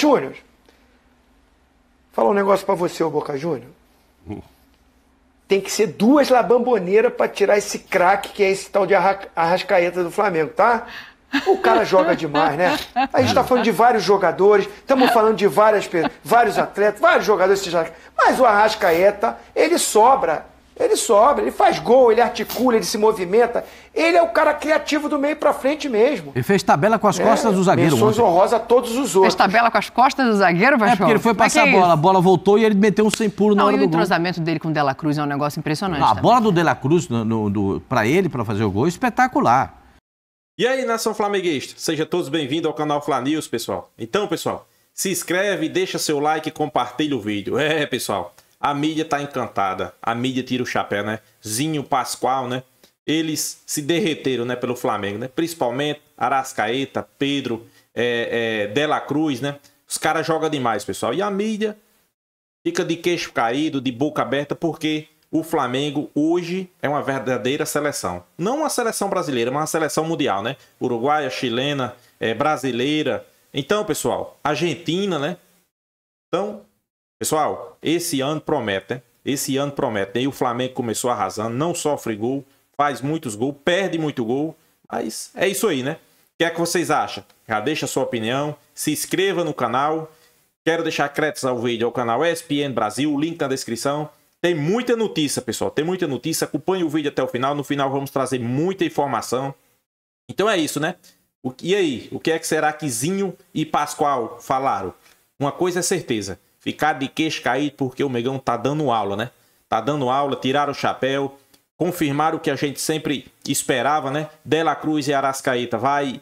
Juniors, falar um negócio pra você, ô Boca Juniors. Tem que ser 2 labamboneiras pra tirar esse craque que é esse tal de Arrascaeta do Flamengo, tá? O cara joga demais, né? A gente tá falando de vários jogadores, estamos falando de vários atletas, vários jogadores. Mas o Arrascaeta, ele sobra, ele faz gol, ele articula, ele se movimenta. Ele é o cara criativo do meio pra frente mesmo. Ele fez tabela com as costas do zagueiro. Menções honrosas a todos os outros. Fez tabela com as costas do zagueiro, Vasco? É porque ele foi passar a bola voltou e ele meteu um sem pulo na hora do gol. E o entrosamento dele com o De La Cruz é um negócio impressionante. A bola do De La Cruz pra ele, pra fazer o gol, é espetacular. E aí, nação flamenguista, sejam todos bem-vindos ao canal Fla News, pessoal. Então, pessoal, se inscreve, deixa seu like e compartilha o vídeo. Pessoal, a mídia tá encantada, a mídia tira o chapéu, né? Zinho, Pascoal, né? Eles se derreteram, né, pelo Flamengo, né? Principalmente Arrascaeta, Pedro, De La Cruz, né? Os caras jogam demais, pessoal. E a mídia fica de queixo caído, de boca aberta, porque o Flamengo hoje é uma verdadeira seleção. Não uma seleção brasileira, mas uma seleção mundial, né? Uruguaia, chilena, brasileira. Então, pessoal, Argentina, né? Então, pessoal, esse ano promete, né? Esse ano promete. E o Flamengo começou arrasando, não sofre gol, faz muitos gols, perde muito gol. Mas é isso aí, né? O que é que vocês acham? Já deixa a sua opinião, se inscreva no canal. Quero deixar créditos ao vídeo ao canal ESPN Brasil, link na descrição. Tem muita notícia, pessoal. Tem muita notícia. Acompanhe o vídeo até o final. No final vamos trazer muita informação. Então é isso, né? E aí? O que é que será que Zinho e Pascoal falaram? Uma coisa é certeza. Ficar de queixo caído porque o Megão tá dando aula, né? Tá dando aula, tiraram o chapéu. Confirmaram o que a gente sempre esperava, né? De La Cruz e Arrascaeta vai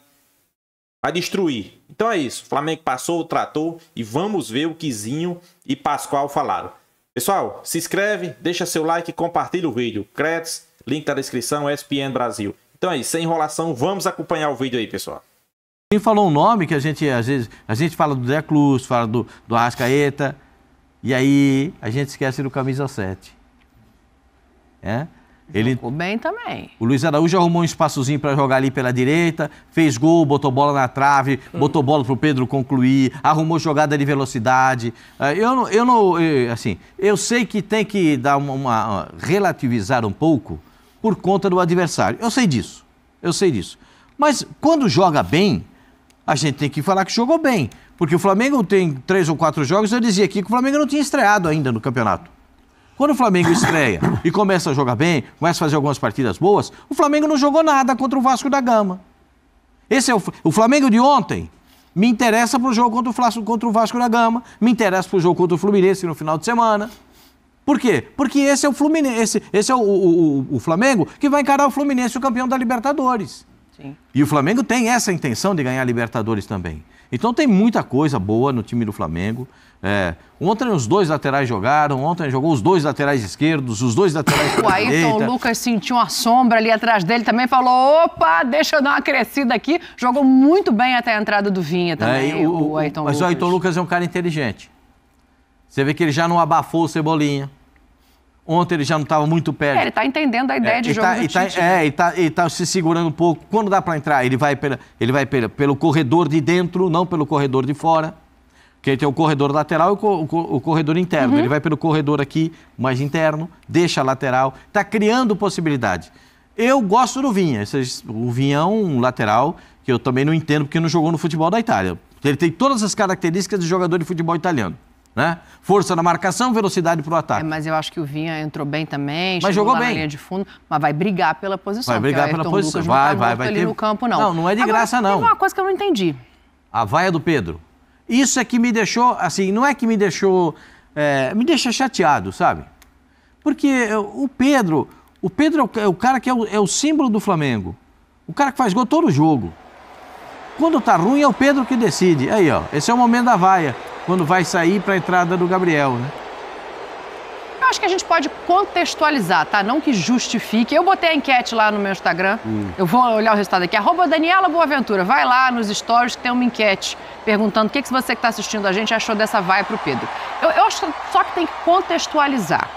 destruir. Então é isso. O Flamengo passou, tratou. E vamos ver o que Zinho e Pascoal falaram. Pessoal, se inscreve, deixa seu like e compartilha o vídeo. Créditos, link na descrição, ESPN Brasil. Então aí, sem enrolação, vamos acompanhar o vídeo aí, pessoal. Quem falou um nome que às vezes a gente fala do De La Cruz, fala do Arrascaeta, e aí a gente esquece do camisa 7. Ele jogou bem também. O Luiz Araújo arrumou um espaçozinho para jogar ali pela direita, fez gol, botou bola na trave, botou bola pro Pedro concluir, arrumou jogada de velocidade. Eu sei que tem que dar relativizar um pouco por conta do adversário. Eu sei disso. Mas quando joga bem, a gente tem que falar que jogou bem. Porque o Flamengo tem 3 ou 4 jogos, eu dizia aqui que o Flamengo não tinha estreado ainda no campeonato. Quando o Flamengo estreia e começa a jogar bem, começa a fazer algumas partidas boas, o Flamengo não jogou nada contra o Vasco da Gama. Esse é o Flamengo de ontem. Me interessa para o jogo contra o Vasco da Gama, me interessa para o jogo contra o Fluminense no final de semana. Por quê? Porque esse é o Fluminense, esse é o Flamengo que vai encarar o Fluminense, o campeão da Libertadores. Sim. E o Flamengo tem essa intenção de ganhar a Libertadores também. Então tem muita coisa boa no time do Flamengo. Ontem os 2 laterais jogaram, ontem jogou os 2 laterais esquerdos, os 2 laterais direita. O Ayrton Lucas sentiu uma sombra ali atrás dele, também falou, opa, deixa eu dar uma crescida aqui. Jogou muito bem até a entrada do Vinha também, o Ayrton Lucas. Mas o Ayrton Lucas é um cara inteligente. Você vê que ele já não abafou o Cebolinha. Ontem ele já não estava muito perto. Ele está entendendo a ideia de jogo do Tite. E tá se segurando um pouco. Quando dá para entrar, ele vai pelo corredor de dentro, não pelo corredor de fora. Porque tem o corredor lateral e o corredor interno. Ele vai pelo corredor aqui, mais interno, deixa a lateral. Está criando possibilidade. Eu gosto do Vinha. O Vinha é um lateral que eu também não entendo porque não jogou no futebol da Itália. Ele tem todas as características de jogador de futebol italiano. Né? Força na marcação, velocidade para o ataque. Mas eu acho que o Vinha entrou bem também, mas jogou bem na linha de fundo, mas vai brigar pela posição. Vai brigar pela posição. Vai ter no campo, não. Não é de graça, não. Tem uma coisa que eu não entendi. A vaia do Pedro. Isso é que me deixou, assim, não é que me deixou, me deixa chateado, sabe? Porque o Pedro é o cara que é o símbolo do Flamengo. O cara que faz gol todo jogo. Quando tá ruim é o Pedro que decide. Aí, ó, esse é o momento da vaia. Quando vai sair para a entrada do Gabriel, né? Eu acho que a gente pode contextualizar, tá? Não que justifique. Eu botei a enquete lá no meu Instagram. Eu vou olhar o resultado aqui. @Daniela Boaventura. Vai lá nos stories que tem uma enquete perguntando o que você que está assistindo a gente achou dessa vaia pro Pedro. Eu acho só que tem que contextualizar.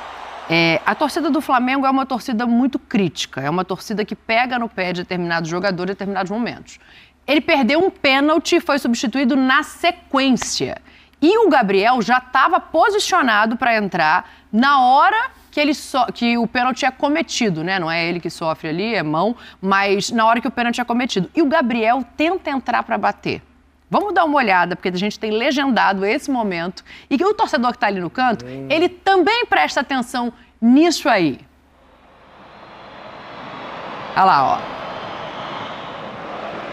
A torcida do Flamengo é uma torcida muito crítica. É uma torcida que pega no pé de determinados jogadores em determinados momentos. Ele perdeu um pênalti e foi substituído na sequência. E o Gabriel já estava posicionado para entrar na hora que o pênalti é cometido, né? Não é ele que sofre ali, é mão, mas na hora que o pênalti é cometido. E o Gabriel tenta entrar para bater. Vamos dar uma olhada, porque a gente tem legendado esse momento. E que o torcedor que está ali no canto, ele também presta atenção nisso aí. Olha lá, ó.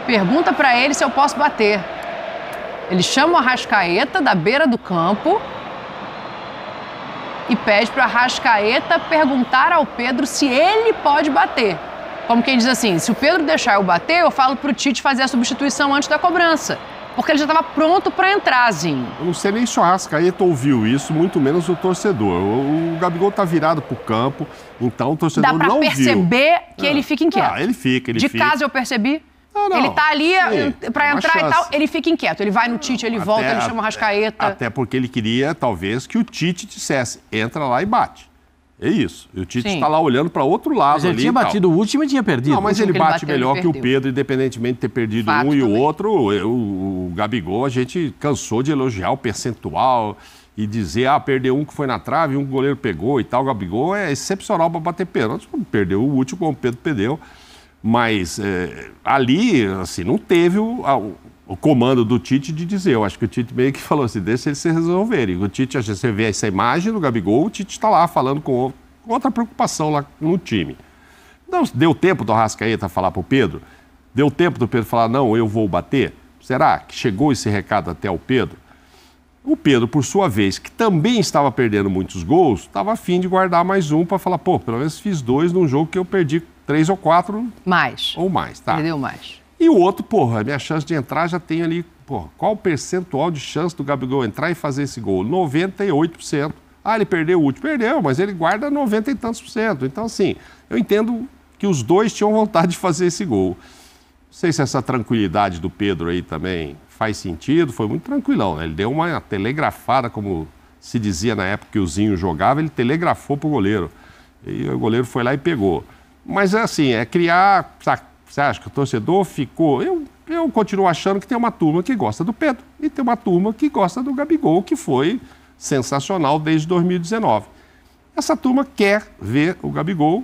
Pergunta para ele se eu posso bater. Ele chama o Arrascaeta da beira do campo e pede para o Arrascaeta perguntar ao Pedro se ele pode bater. Como quem diz assim, se o Pedro deixar eu bater, eu falo para o Tite fazer a substituição antes da cobrança. Porque ele já estava pronto para entrar, Zinho. Eu não sei nem se o Arrascaeta ouviu isso, muito menos o torcedor. O Gabigol tá virado pro campo, então o torcedor não viu. Dá para perceber que ele fica inquieto. Ele fica. De casa eu percebi. Não. Ele tá ali para entrar chance. E tal, ele fica inquieto. Ele vai no Tite, ele volta, ele chama o Arrascaeta. Até porque ele queria, talvez, que o Tite dissesse, entra lá e bate. É isso. E o Tite está lá olhando para outro lado. Mas ele ali tinha batido o último e tinha perdido. Não, mas ele bate melhor que o Pedro, independentemente de ter perdido um e o outro. O Gabigol, a gente cansou de elogiar o percentual e dizer, perdeu um que foi na trave, um que o goleiro pegou e tal. O Gabigol é excepcional para bater pênalti. Perdeu o último, como o Pedro perdeu. Mas ali, assim, não teve o comando do Tite de dizer. Eu acho que o Tite meio que falou assim, deixa eles se resolverem. O Tite, você vê essa imagem do Gabigol, o Tite está lá falando com outra preocupação lá no time. Não, deu tempo do Arrascaeta falar para o Pedro? Deu tempo do Pedro falar, não, eu vou bater? Será que chegou esse recado até o Pedro? O Pedro, por sua vez, que também estava perdendo muitos gols, estava a fim de guardar mais um para falar, pelo menos fiz 2 num jogo que eu perdi 3 ou 4. Mais. Ou mais, tá? Perdeu mais. E o outro, a minha chance de entrar já tem ali, qual o percentual de chance do Gabigol entrar e fazer esse gol? 98%. Ele perdeu o último. Perdeu, mas ele guarda 90 e tantos %. Então, assim, eu entendo que os dois tinham vontade de fazer esse gol. Não sei se essa tranquilidade do Pedro aí também faz sentido, foi muito tranquilão, né? Ele deu uma telegrafada, como se dizia na época que o Zinho jogava, ele telegrafou pro goleiro. E o goleiro foi lá e pegou. Mas é assim, criar... Você acha que o torcedor ficou... Eu continuo achando que tem uma turma que gosta do Pedro e tem uma turma que gosta do Gabigol, que foi sensacional desde 2019. Essa turma quer ver o Gabigol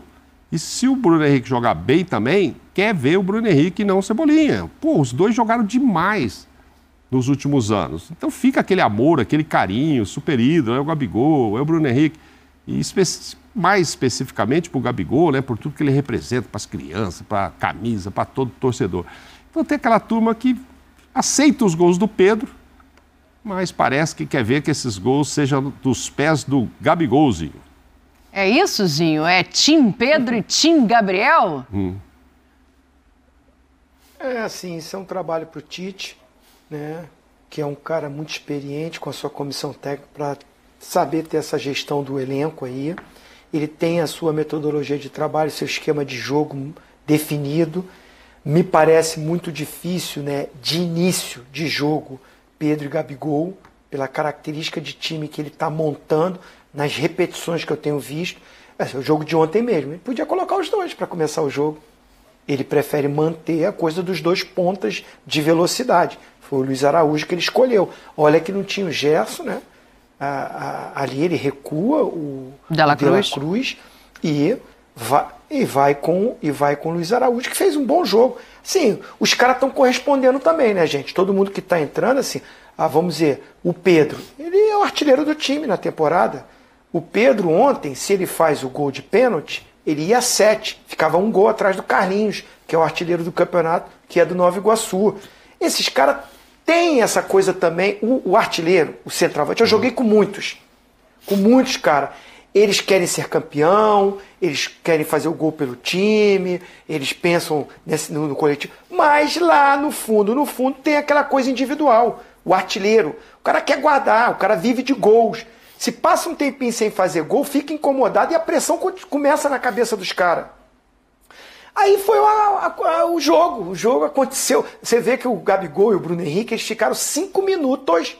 e se o Bruno Henrique jogar bem também, quer ver o Bruno Henrique e não o Cebolinha. Os dois jogaram demais nos últimos anos. Então fica aquele amor, aquele carinho, super ídolo, é o Gabigol, é o Bruno Henrique. E mais especificamente para o Gabigol, né, por tudo que ele representa para as crianças, para a camisa, para todo torcedor. Então tem aquela turma que aceita os gols do Pedro, mas parece que quer ver que esses gols sejam dos pés do Gabigolzinho. É isso, Zinho? É Tim Pedro e Tim Gabriel? É assim, isso é um trabalho para o Tite, né, que é um cara muito experiente com a sua comissão técnica para saber ter essa gestão do elenco aí. Ele tem a sua metodologia de trabalho, seu esquema de jogo definido. Me parece muito difícil, né, de início de jogo, Pedro e Gabigol, pela característica de time que ele está montando, nas repetições que eu tenho visto. O jogo de ontem mesmo, ele podia colocar os dois para começar o jogo. Ele prefere manter a coisa dos 2 pontas de velocidade. Foi o Luiz Araújo que ele escolheu. Olha que não tinha o Gerson, né? Ali ele recua o De La Cruz e vai com o Luiz Araújo, que fez um bom jogo. Sim, os caras estão correspondendo também, né, gente? Todo mundo que está entrando, assim, vamos dizer, o Pedro, ele é o artilheiro do time na temporada. O Pedro ontem, se ele faz o gol de pênalti, ele ia a 7, ficava 1 gol atrás do Carlinhos, que é o artilheiro do campeonato, que é do Nova Iguaçu. Esses caras têm essa coisa também, o artilheiro, o centroavante, eu joguei com muitos, cara. Eles querem ser campeão, eles querem fazer o gol pelo time, eles pensam no coletivo, mas lá no fundo tem aquela coisa individual. O artilheiro, o cara quer guardar, o cara vive de gols. Se passa um tempinho sem fazer gol, fica incomodado e a pressão começa na cabeça dos caras. Aí foi o jogo aconteceu. Você vê que o Gabigol e o Bruno Henrique, eles ficaram 5 minutos,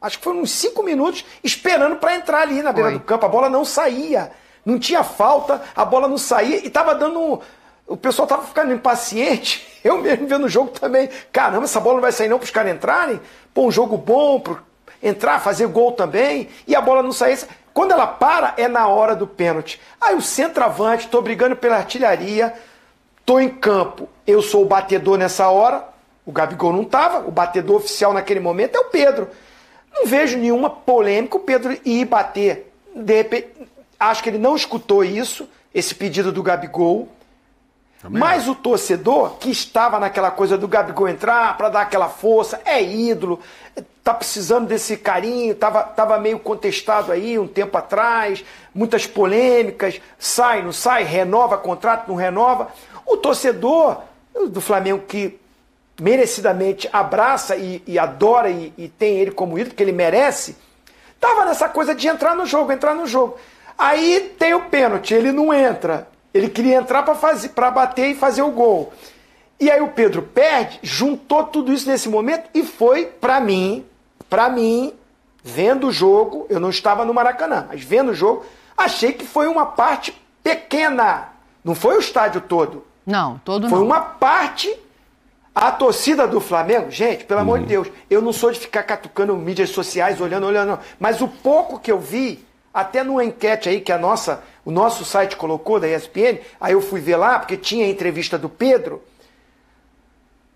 acho que foram uns 5 minutos, esperando para entrar ali na beira do campo. A bola não saía, não tinha falta, a bola não saía e tava dando... O pessoal tava ficando impaciente Eu mesmo vendo o jogo também. Caramba, essa bola não vai sair não para os caras entrarem? Pô, um jogo bom para entrar, fazer gol também. E a bola não sair. Quando ela para, é na hora do pênalti. Aí o centroavante, tô brigando pela artilharia, tô em campo. Eu sou o batedor nessa hora. O Gabigol não tava. O batedor oficial naquele momento é o Pedro. Não vejo nenhuma polêmica o Pedro ir bater. De repente, acho que ele não escutou isso, esse pedido do Gabigol. Mas o torcedor que estava naquela coisa do Gabigol entrar para dar aquela força, é ídolo, tá precisando desse carinho, tava meio contestado aí um tempo atrás, muitas polêmicas, sai, não sai, renova contrato, não renova. O torcedor do Flamengo que merecidamente abraça e adora e tem ele como ídolo, porque ele merece, tava nessa coisa de entrar no jogo. Aí tem o pênalti, ele não entra. Ele queria entrar para bater e fazer o gol. E aí o Pedro perde, juntou tudo isso nesse momento e foi, para mim, vendo o jogo, eu não estava no Maracanã, mas vendo o jogo, achei que foi uma parte pequena. Não foi o estádio todo. Não, todo não. Foi uma parte. A torcida do Flamengo, gente, pelo amor de Deus, eu não sou de ficar catucando mídias sociais, olhando, não. Mas o pouco que eu vi, até numa enquete aí que o nosso site colocou, da ESPN, aí eu fui ver lá, porque tinha a entrevista do Pedro,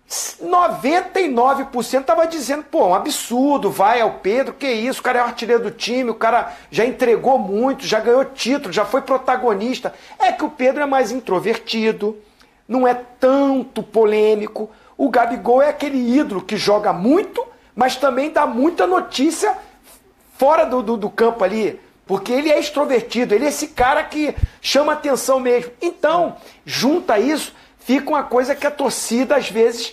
99% tava dizendo, pô, um absurdo, vai ao Pedro, que isso, o cara é o artilheiro do time, o cara já entregou muito, já ganhou título, já foi protagonista. É que o Pedro é mais introvertido, não é tanto polêmico. O Gabigol é aquele ídolo que joga muito, mas também dá muita notícia fora do campo ali. Porque ele é extrovertido, ele é esse cara que chama atenção mesmo. Então, junta isso, fica uma coisa que a torcida, às vezes,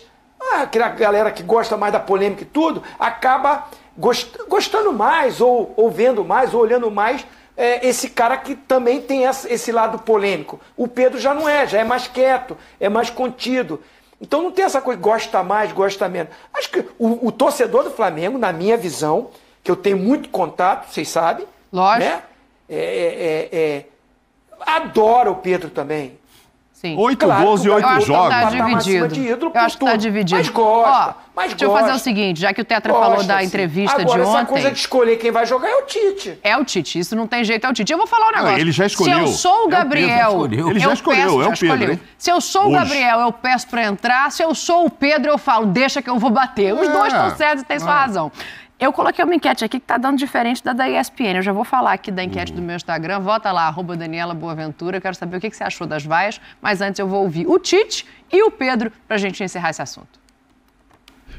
aquela galera que gosta mais da polêmica e tudo, acaba gostando mais, ou vendo mais, ou olhando mais, esse cara que também tem esse lado polêmico. O Pedro já não é, já é mais quieto, é mais contido. Então não tem essa coisa, gosta mais, gosta menos. Acho que o torcedor do Flamengo, na minha visão, que eu tenho muito contato, vocês sabem, lógico, né? Adora o Pedro também. Sim. 8 gols e 8 jogos. Tá dividido. Eu acho que tá dividido. Mas gosta. Deixa eu fazer o seguinte, já que o Tetra falou da entrevista Agora, de ontem... essa coisa de escolher quem vai jogar é o Tite. É o Tite, isso não tem jeito, é o Tite. Eu vou falar um negócio. Ele já escolheu. Se eu sou o Gabriel... Ele já escolheu, é o Pedro. Se eu sou o Gabriel, eu peço pra entrar. Se eu sou o Pedro, eu falo, deixa que eu vou bater. Os dois estão certos e têm sua razão. Eu coloquei uma enquete aqui que tá dando diferente da ESPN. Eu já vou falar aqui da enquete do meu Instagram. Vota lá, @Daniela Boaventura. Eu quero saber o que você achou das vaias. Mas antes eu vou ouvir o Tite e o Pedro pra gente encerrar esse assunto.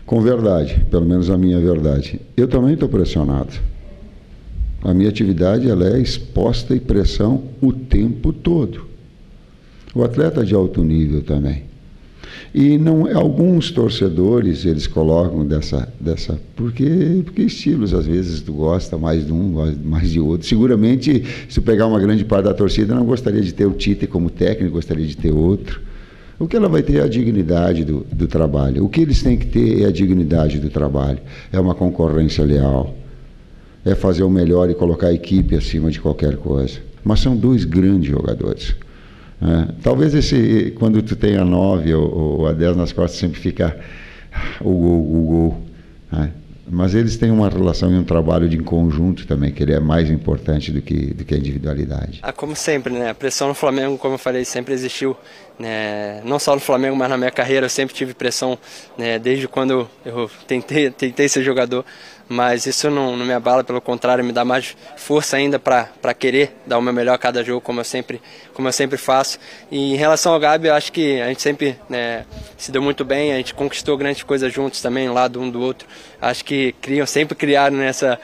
Com verdade, pelo menos a minha verdade. Eu também estou pressionado. A minha atividade ela é exposta e pressão o tempo todo. O atleta de alto nível também. E alguns torcedores, eles colocam porque estilos, às vezes, tu gosta mais de um, mais de outro. Seguramente, se tu pegar uma grande parte da torcida, não gostaria de ter o Tite como técnico, gostaria de ter outro. O que ela vai ter é a dignidade do trabalho. O que eles têm que ter é a dignidade do trabalho. É uma concorrência leal. É fazer o melhor e colocar a equipe acima de qualquer coisa. Mas são dois grandes jogadores. Talvez quando tu tem a 9 ou a 10 nas costas sempre fica o gol. Mas eles têm uma relação e um trabalho de conjunto também, que ele é mais importante do que a individualidade. Como sempre, né? A pressão no Flamengo, como eu falei, sempre existiu. Né? Não só no Flamengo, mas na minha carreira eu sempre tive pressão, né? Desde quando eu tentei ser jogador. Mas isso não me abala, pelo contrário, me dá mais força ainda para querer dar o meu melhor a cada jogo, como eu sempre faço. E em relação ao Gabi, eu acho que a gente sempre, né, se deu muito bem, a gente conquistou grandes coisas juntos também, lado um do outro. Acho que sempre criaram nessa,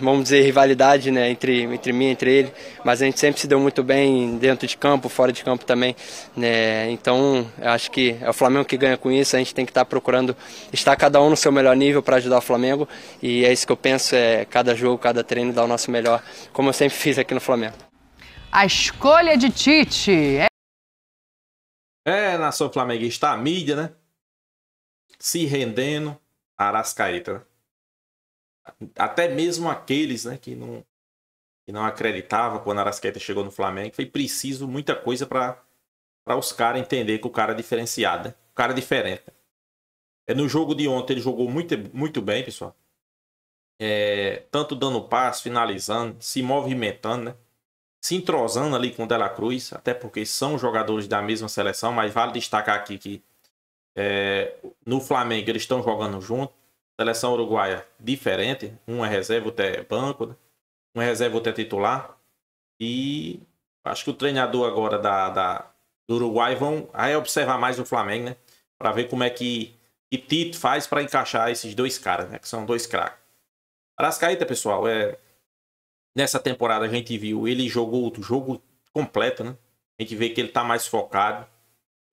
vamos dizer, rivalidade, né, entre mim e entre ele, mas a gente sempre se deu muito bem dentro de campo, fora de campo também, né? Então eu acho que é o Flamengo que ganha com isso. A gente tem que estar procurando estar cada um no seu melhor nível para ajudar o Flamengo, e é isso que eu penso, cada jogo, cada treino dar o nosso melhor, como eu sempre fiz aqui no Flamengo. A escolha de Tite nação flamenguista, a mídia, né, se rendendo a Arrascaeta, né? Até mesmo aqueles, né, que não acreditavam quando a Arrascaeta chegou no Flamengo, foi preciso muita coisa para os caras entenderem que o cara é diferenciado, né? cara diferente. No jogo de ontem ele jogou muito, muito bem, pessoal. Tanto dando passe, finalizando, se movimentando, né? Se entrosando ali com o De La Cruz, até porque são jogadores da mesma seleção, mas vale destacar aqui que no Flamengo eles estão jogando junto. Seleção uruguaia diferente, um é reserva, outro é banco, né? Um é reserva, outro é titular. E acho que o treinador agora do Uruguai vai observar mais o Flamengo, né? Para ver como é que Tite faz para encaixar esses dois caras, né? Que são dois craques. Arrascaeta, pessoal, nessa temporada a gente viu, ele jogou o jogo completo, né? A gente vê que ele tá mais focado,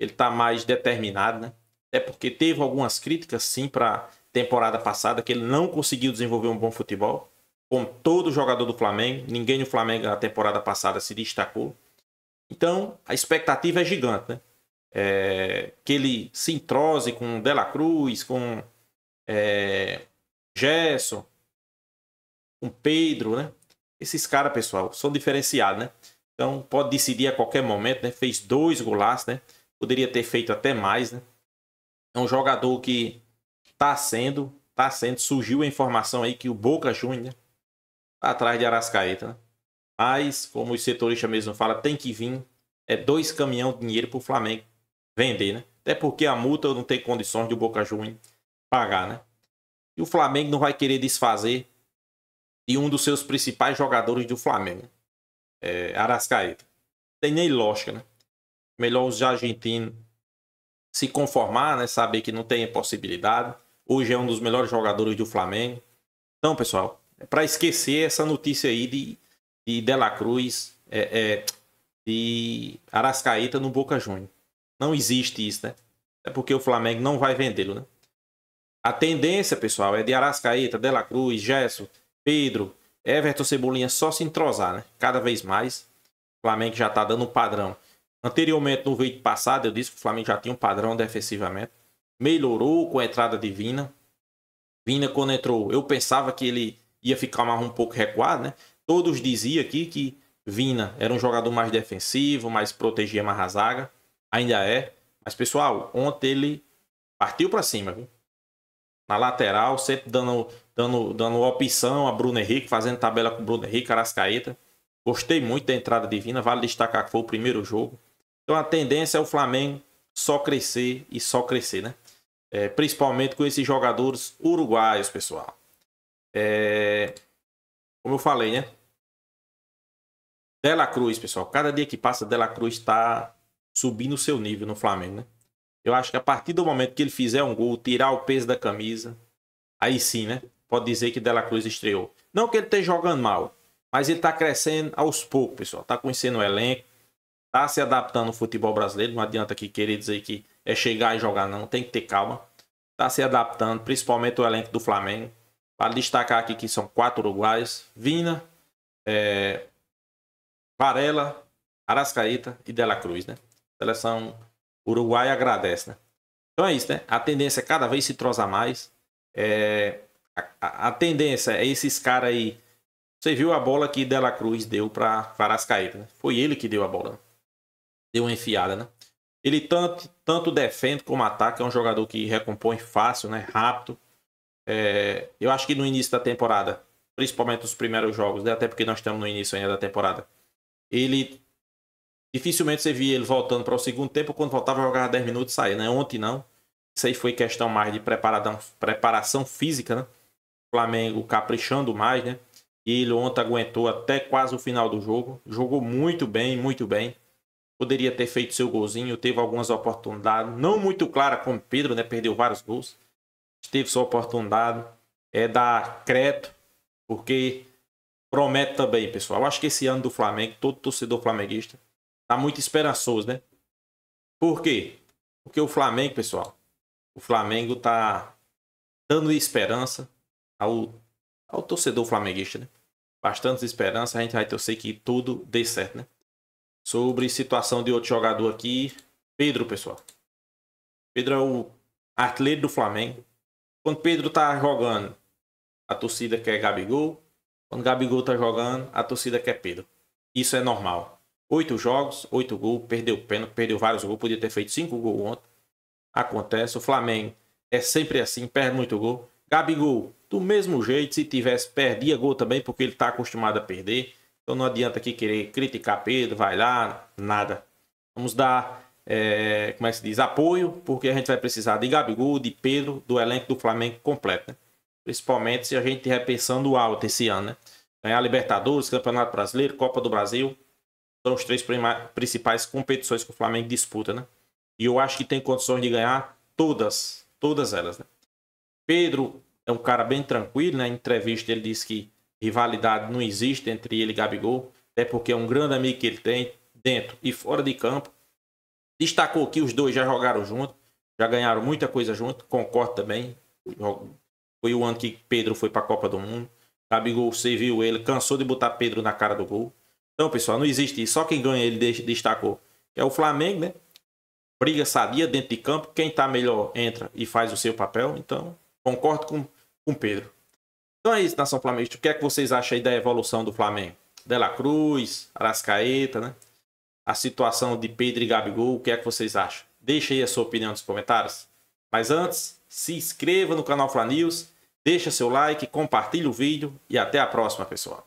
ele tá mais determinado, né? Até porque teve algumas críticas, sim, para temporada passada, que ele não conseguiu desenvolver um bom futebol. Como todo jogador do Flamengo, ninguém no Flamengo na temporada passada se destacou. Então, a expectativa é gigante, né? Que ele se entrose com De La Cruz, com Gerson, com Pedro, né? Esses caras, pessoal, são diferenciados, né? Então, pode decidir a qualquer momento, né? Fez 2 golaços, né? Poderia ter feito até mais, né? É um jogador que tá sendo, surgiu a informação aí que o Boca Juniors tá atrás de Arrascaeta, né? Mas, como os setoristas mesmo falam, tem que vir 2 caminhões de dinheiro pro Flamengo vender, né? Até porque a multa não tem condições de o Boca Juniors pagar, né? E o Flamengo não vai querer desfazer de um dos seus principais jogadores do Flamengo, Arrascaeta. Tem nem lógica, né? Melhor os argentinos se conformar, né? Saber que não tem possibilidade. Hoje é um dos melhores jogadores do Flamengo. Então, pessoal, para esquecer essa notícia aí de De La Cruz, de Arrascaeta no Boca Juniors. Não existe isso, né? É porque o Flamengo não vai vendê-lo, né? A tendência, pessoal, é de Arrascaeta, De La Cruz, Gerson, Pedro, Everton, Cebolinha só se entrosar, né? Cada vez mais. O Flamengo já tá dando um padrão. Anteriormente, no vídeo passado, eu disse que o Flamengo já tinha um padrão defensivamente. Melhorou com a entrada de Vina. Vina, quando entrou, eu pensava que ele ia ficar mais um pouco recuado, né? Todos diziam aqui que Vina era um jogador mais defensivo, mais protegia mais a zaga. Ainda é. Mas, pessoal, ontem ele partiu para cima, viu? Na lateral, sempre dando opção a Bruno Henrique, fazendo tabela com o Bruno Henrique, Arrascaeta. Gostei muito da entrada de Vina, vale destacar que foi o primeiro jogo. Então a tendência é o Flamengo só crescer e só crescer, né? Principalmente com esses jogadores uruguaios, pessoal. Como eu falei, né? De La Cruz, pessoal. Cada dia que passa, De La Cruz está subindo o seu nível no Flamengo, né? Eu acho que a partir do momento que ele fizer um gol, tirar o peso da camisa, aí sim, né? Pode dizer que De La Cruz estreou. Não que ele esteja jogando mal, mas ele está crescendo aos poucos, pessoal. Está conhecendo o elenco, está se adaptando ao futebol brasileiro. Não adianta aqui querer dizer que é chegar e jogar, não. Tem que ter calma. Está se adaptando, principalmente o elenco do Flamengo. Vale destacar aqui que são 4 uruguaios. Vina, Varela, Arrascaeta e De La Cruz, né? A seleção uruguaia agradece, né? Então é isso, né? A tendência é cada vez se entrosar mais. A tendência é esses caras aí. Você viu a bola que De La Cruz deu para Arrascaeta, né? Foi ele que deu a bola. Né? Deu uma enfiada, né? Ele tanto defende como ataca. É um jogador que recompõe fácil, né? Rápido. Eu acho que no início da temporada, principalmente os primeiros jogos, né? Até porque nós estamos no início ainda da temporada, ele dificilmente você via ele voltando para o segundo tempo. Quando voltava, jogava 10 minutos e saía, né? Ontem não. Isso aí foi questão mais de preparação física, né? O Flamengo caprichando mais, né? E ele ontem aguentou até quase o final do jogo. Jogou muito bem, muito bem. Poderia ter feito seu golzinho. Teve algumas oportunidades. Não muito clara como Pedro, né? Perdeu vários gols. Teve sua oportunidade. Dar crédito. Porque promete também, pessoal. Eu acho que esse ano do Flamengo, todo torcedor flamenguista tá muito esperançoso, né? Por quê? Porque o Flamengo, pessoal, o Flamengo tá dando esperança ao torcedor flamenguista, né? Bastante esperança, a gente vai torcer que tudo dê certo, né? Sobre situação de outro jogador aqui, Pedro, pessoal. Pedro é o artilheiro do Flamengo. Quando Pedro tá jogando, a torcida quer Gabigol. Quando Gabigol tá jogando, a torcida quer Pedro. Isso é normal. 8 jogos, 8 gols, perdeu pênalti, perdeu vários gols, podia ter feito 5 gols ontem. Acontece, o Flamengo é sempre assim, perde muito gol. Gabigol, do mesmo jeito, se tivesse, perdia gol também, porque ele está acostumado a perder. Então não adianta aqui querer criticar Pedro, vai lá, nada. Vamos dar, como é que se diz, apoio, porque a gente vai precisar de Gabigol, de Pedro, do elenco do Flamengo completo, né? Principalmente se a gente estiver pensando alto esse ano, né? Ganhar Libertadores, Campeonato Brasileiro, Copa do Brasil, são os 3 principais competições que o Flamengo disputa, né? E eu acho que tem condições de ganhar todas elas, né? Pedro é um cara bem tranquilo, né? Em entrevista ele disse que rivalidade não existe entre ele e Gabigol, até porque é um grande amigo que ele tem dentro e fora de campo. Destacou que os dois já jogaram junto, já ganharam muita coisa junto, concordo também. Foi o ano que Pedro foi para a Copa do Mundo. Gabigol, você viu ele, cansou de botar Pedro na cara do gol. Então, pessoal, não existe isso. Só quem ganha ele destacou. É o Flamengo, né? Briga sadia dentro de campo. Quem tá melhor entra e faz o seu papel. Então, concordo com Pedro. Então é isso, Nação Flamenguista. O que é que vocês acham aí da evolução do Flamengo? De La Cruz, Arrascaeta, né? A situação de Pedro e Gabigol, o que é que vocês acham? Deixa aí a sua opinião nos comentários. Mas antes, se inscreva no canal Fla News, deixa seu like, compartilhe o vídeo e até a próxima, pessoal.